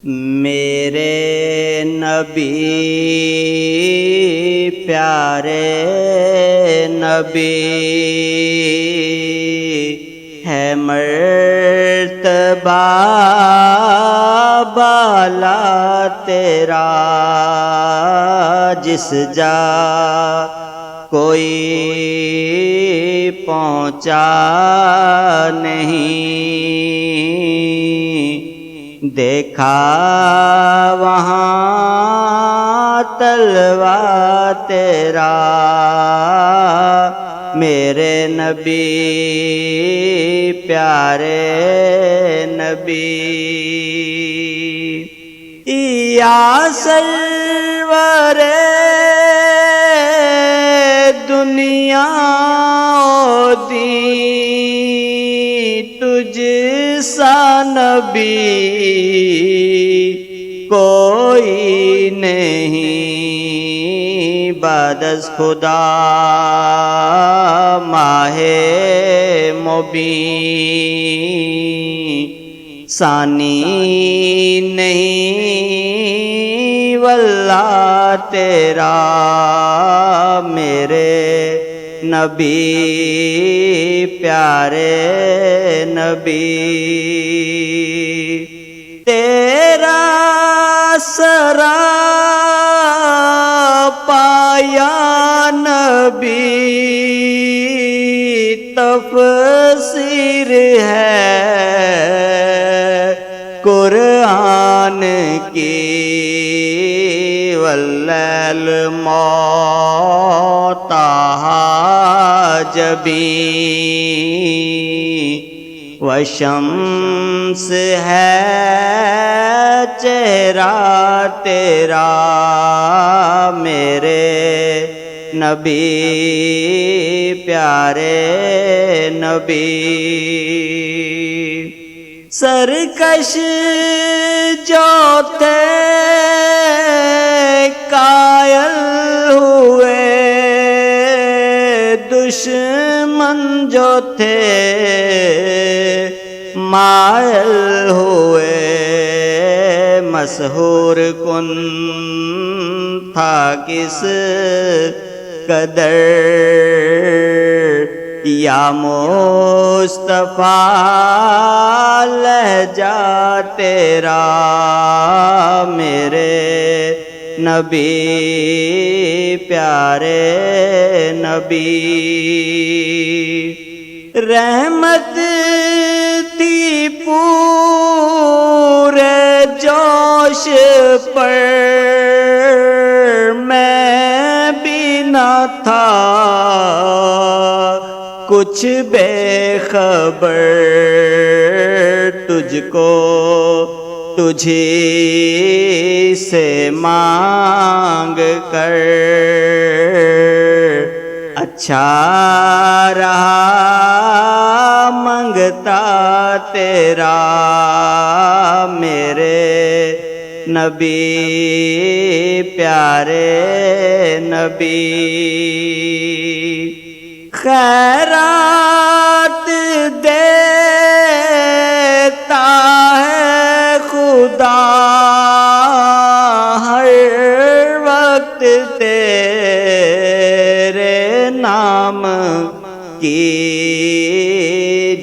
میرے نبی پیارے نبی ہے مرتبہ بالا تیرا، جس جا کوئی پہنچا نہیں، دیکھا وہاں تلوا تیرا۔ میرے نبی پیارے نبی، یا سرور دنیا و دین، تجھ سا نبی کوئی نہیں، بعد از خدا ماہ مبین، ثانی نہیں واللہ تیرا۔ میرے نبی پیارے نبی، تیرا سراپایا نبی تفسیر ہے قرآن کی، واللیل موتاہا جبین، وشمس ہے چہرہ تیرا۔ میرے نبی پیارے نبی، سرکش جو تھے قائل ہوئے، دشمن جو تھے مائل ہوئے، مسحور کن تھا کس قدر، یا مصطفیٰ لہجہ تیرا۔ میرے نبی پیارے نبی، رحمت تھی پورے جوش پر، میں بھی نہ تھا کچھ بے خبر، تجھ کو تجھی سے مانگ کر، اچھا رہا منگتا تیرا۔ میرے نبی پیارے نبی، خیرات دیتا ہے خدا ہر وقت تیرے نام کی،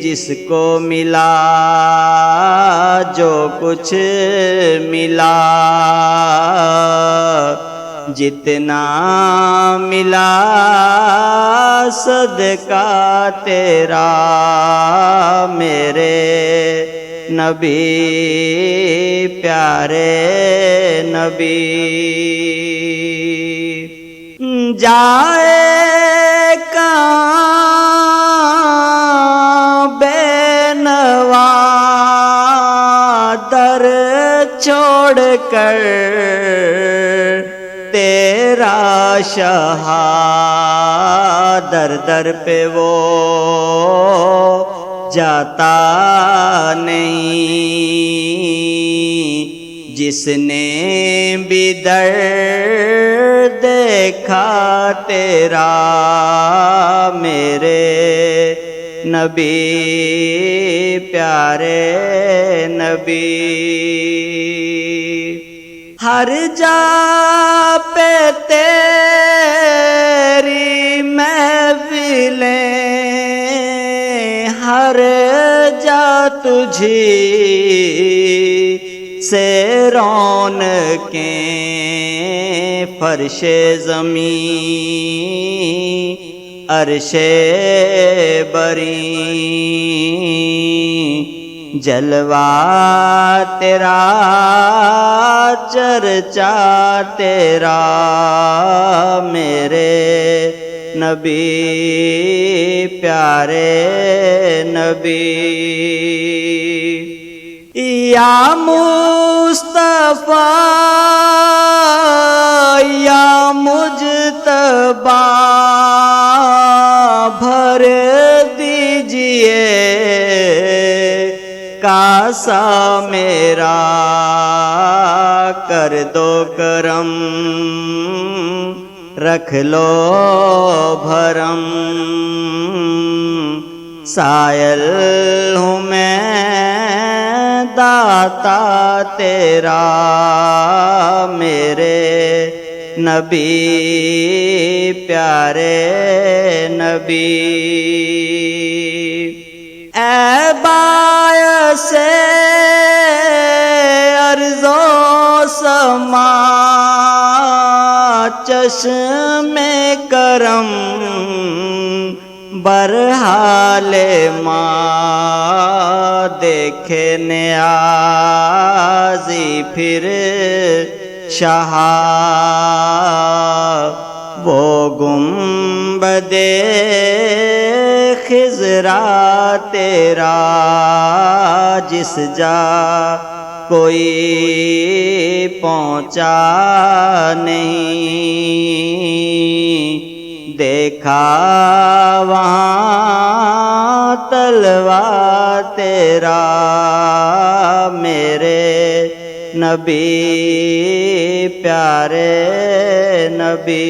جس کو ملا جو کچھ ملا، جتنا ملا صدقہ تیرا۔ میرے نبی پیارے نبی، جائے کہاں بے نوا در چھوڑ کر، تیرا شہا در در پہ وہ جاتا نہیں، جس نے بھی در دیکھا تیرا۔ میرے نبی پیارے نبی ہر جا پہ تیری محفلیں، ہر جا تجھی سے رونقیں، فرش زمین عرش بری، جلوہ تیرا چرچا تیرا میرے نبی پیارے نبی۔ یا مصطفیٰ یا مجتبیٰ، بھر دیجئے کاسا میرا، کر دو کرم رکھ لو بھرم، سائل ہوں میں داتا تیرا میرے نبی پیارے نبی۔ اے باعث ارض و سما، چشم کرم برحال ماں، دیکھے نیازی پھر شاہ، وہ گنبد خضرا تیرا جس جا کوئی پہنچا نہیں، دیکھا وہاں تلوا تیرا میرے نبی پیارے نبی۔